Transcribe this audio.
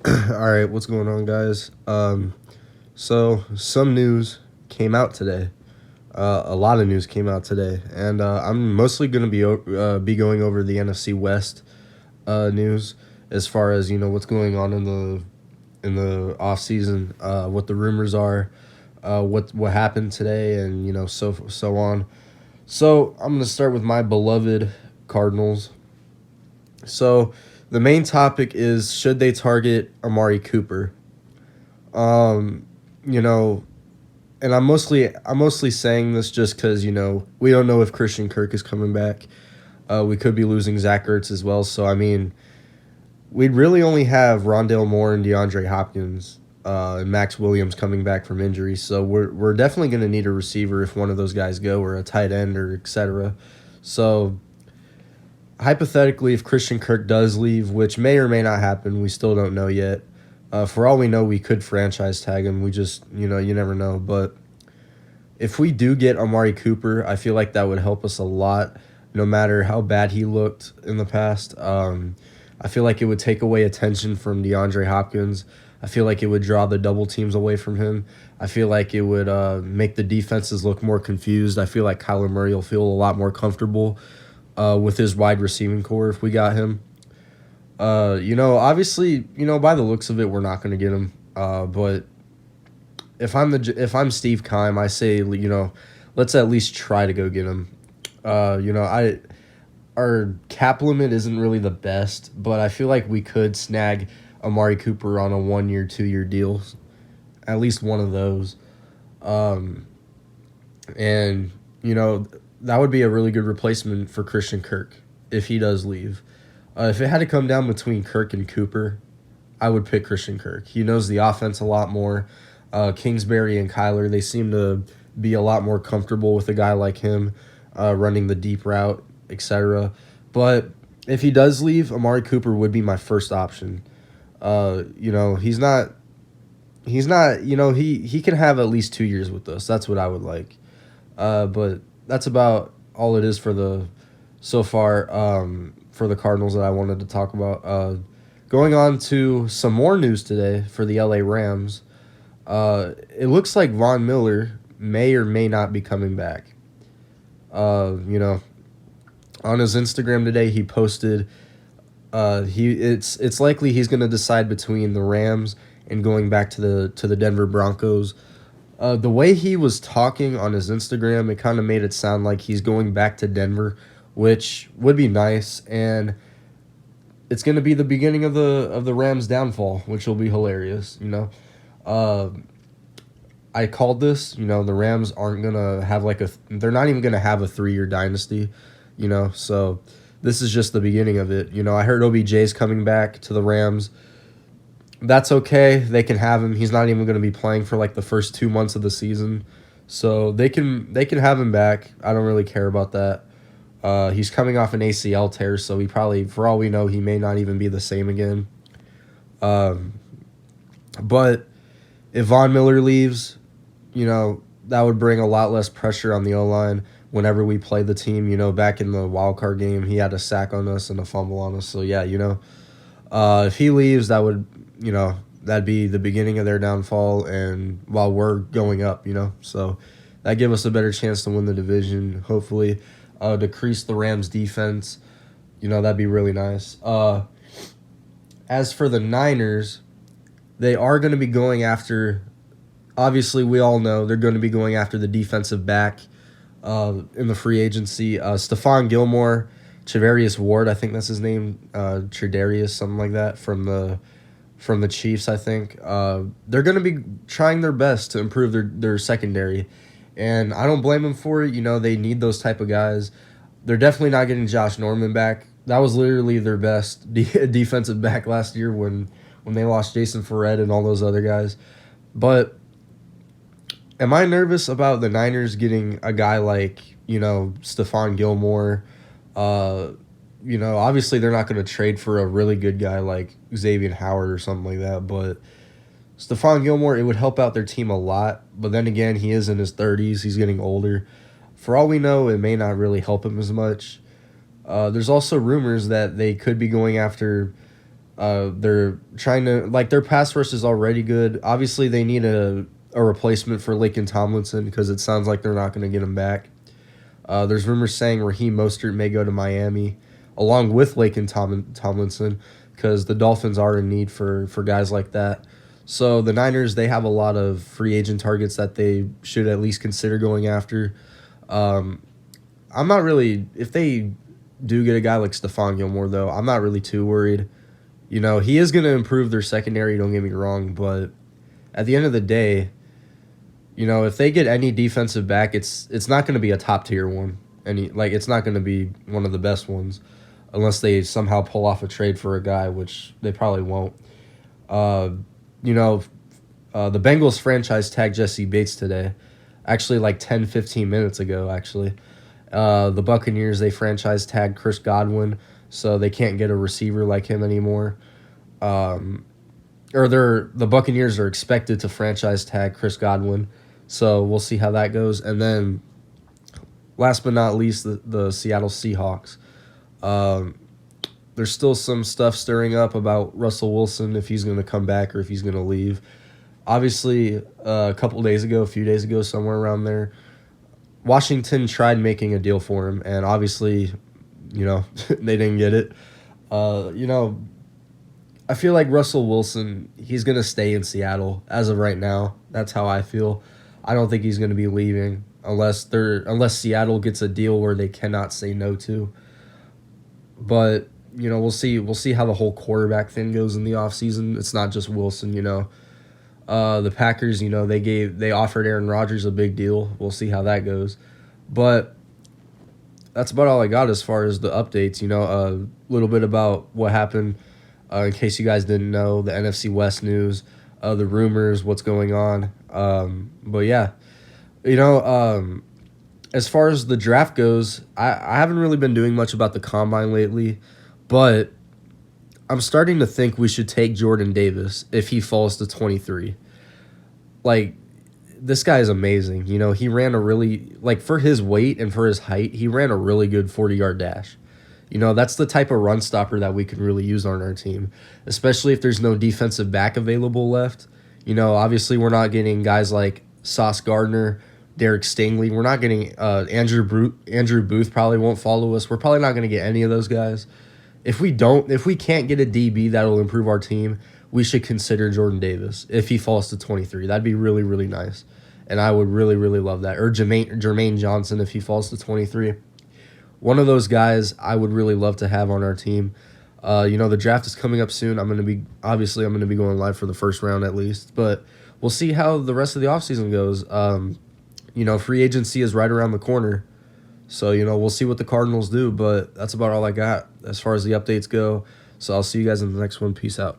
All right, what's going on, guys? So some news came out today. A lot of news came out today, and I'm mostly going to be going over the NFC West news as far as what's going on in the off season, what the rumors are, what happened today, and so on. So I'm going to start with my beloved Cardinals. So the main topic is, should they target Amari Cooper? Um, you know, and I'm mostly saying this just because we don't know if Christian Kirk is coming back. We could be losing Zach Ertz as well. So I mean, we'd really only have Rondale Moore and DeAndre Hopkins and Max Williams coming back from injury. So we're definitely going to need a receiver if one of those guys go, or a tight end, or etc. So hypothetically, if Christian Kirk does leave, which may or may not happen, we still don't know yet. For all we know, we could franchise tag him. We just, you never know. But if we do get Amari Cooper, I feel like that would help us a lot, no matter how bad he looked in the past. I feel like it would take away attention from DeAndre Hopkins. I feel like it would draw the double teams away from him. I feel like it would make the defenses look more confused. I feel like Kyler Murray will feel a lot more comfortable with his wide receiving core if we got him. Obviously, by the looks of it, we're not going to get him. But if I'm Steve Keim, I say, let's at least try to go get him. Our cap limit isn't really the best, but I feel like we could snag Amari Cooper on a 1 year, 2 year deal, at least one of those. Um, and that would be a really good replacement for Christian Kirk if he does leave. If it had to come down between Kirk and Cooper, I would pick Christian Kirk. He knows the offense a lot more. Kingsbury and Kyler, they seem to be a lot more comfortable with a guy like him running the deep route, etc. But if he does leave, Amari Cooper would be my first option. He's not. He's not. He can have at least 2 years with us. That's what I would like. But that's about all it is for the so far for the Cardinals that I wanted to talk about. Going on to some more news today for the LA Rams. It looks like Von Miller may or may not be coming back. On his Instagram today, he posted it's likely he's going to decide between the Rams and going back to the Denver Broncos. The way he was talking on his Instagram, it kind of made it sound like he's going back to Denver, which would be nice, and it's going to be the beginning of the Rams' downfall, which will be hilarious. I called this. The Rams aren't gonna have they're not even gonna have a 3 year dynasty. So this is just the beginning of it. I heard OBJ's coming back to the Rams. That's okay. They can have him. He's not even going to be playing for the first 2 months of the season, so they can have him back. I don't really care about that. He's coming off an ACL tear, so he probably, for all we know, he may not even be the same again. But if Von Miller leaves, that would bring a lot less pressure on the O-line whenever we play the team. Back in the wild card game, he had a sack on us and a fumble on us. So yeah, if he leaves, that'd be the beginning of their downfall, and while we're going up, so that give us a better chance to win the division, hopefully. Decrease the Rams' defense, that'd be really nice. As for the Niners, they are going to be going after, obviously we all know they're going to be going after the defensive back in the free agency. Stephon Gilmore, Trevarius Ward, I think that's his name, Tredarius, something like that, from the Chiefs, I think. They're going to be trying their best to improve their secondary, and I don't blame them for it. They need those type of guys. They're definitely not getting Josh Norman back. That was literally their best defensive back last year when they lost Jason Verrett and all those other guys. But am I nervous about the Niners getting a guy like, Stephon Gilmore? Obviously they're not going to trade for a really good guy like Xavier Howard or something like that, but Stephon Gilmore, it would help out their team a lot. But then again, he is in his 30s. He's getting older. For all we know, it may not really help him as much. There's also rumors that they could be going after They're trying to, like, their pass rush is already good. Obviously, they need a replacement for Laken Tomlinson because it sounds like they're not going to get him back. There's rumors saying Raheem Mostert may go to Miami along with Laken Tomlinson because the Dolphins are in need for guys like that. So the Niners, they have a lot of free agent targets that they should at least consider going after. I'm not really, if they do get a guy like Stephon Gilmore, though, I'm not really too worried. You know, he is going to improve their secondary, don't get me wrong, but at the end of the day, you know, if they get any defensive back, it's not going to be a top-tier one. It's not going to be one of the best ones unless they somehow pull off a trade for a guy, which they probably won't. You know, the Bengals franchise tagged Jesse Bates today, actually like 10, 15 minutes ago, actually. The Buccaneers, they franchise tagged Chris Godwin, so they can't get a receiver like him anymore. The Buccaneers are expected to franchise tag Chris Godwin, so we'll see how that goes. And then, last but not least, the Seattle Seahawks. There's still some stuff stirring up about Russell Wilson, if he's going to come back or if he's going to leave. Obviously, a few days ago, somewhere around there, Washington tried making a deal for him, and obviously, you know, they didn't get it. You know, I feel like Russell Wilson, he's going to stay in Seattle as of right now. That's how I feel. I don't think he's going to be leaving unless Seattle gets a deal where they cannot say no to. But, you know, we'll see how the whole quarterback thing goes in the offseason. It's not just Wilson, you know. The Packers, you know, they offered Aaron Rodgers a big deal. We'll see how that goes. But that's about all I got as far as the updates, you know, a little bit about what happened, in case you guys didn't know, the NFC West news, the rumors, what's going on. But yeah, you know, as far as the draft goes, I haven't really been doing much about the combine lately, but I'm starting to think we should take Jordan Davis if he falls to 23. Like, this guy is amazing. You know, he ran a really, like, for his weight and for his height, he ran a really good 40-yard dash. You know, that's the type of run stopper that we can really use on our team, especially if there's no defensive back available left. You know, obviously we're not getting guys like Sauce Gardner, Derek Stingley. We're not getting Andrew Booth probably won't follow us. We're probably not going to get any of those guys. If we can't get a DB that'll improve our team, we should consider Jordan Davis if he falls to 23. That'd be really, really nice. And I would really, really love that. Or Jermaine Johnson if he falls to 23. One of those guys I would really love to have on our team. You know, the draft is coming up soon. I'm going to be going live for the first round at least. But we'll see how the rest of the offseason goes. You know, free agency is right around the corner. So, you know, we'll see what the Cardinals do. But that's about all I got as far as the updates go. So I'll see you guys in the next one. Peace out.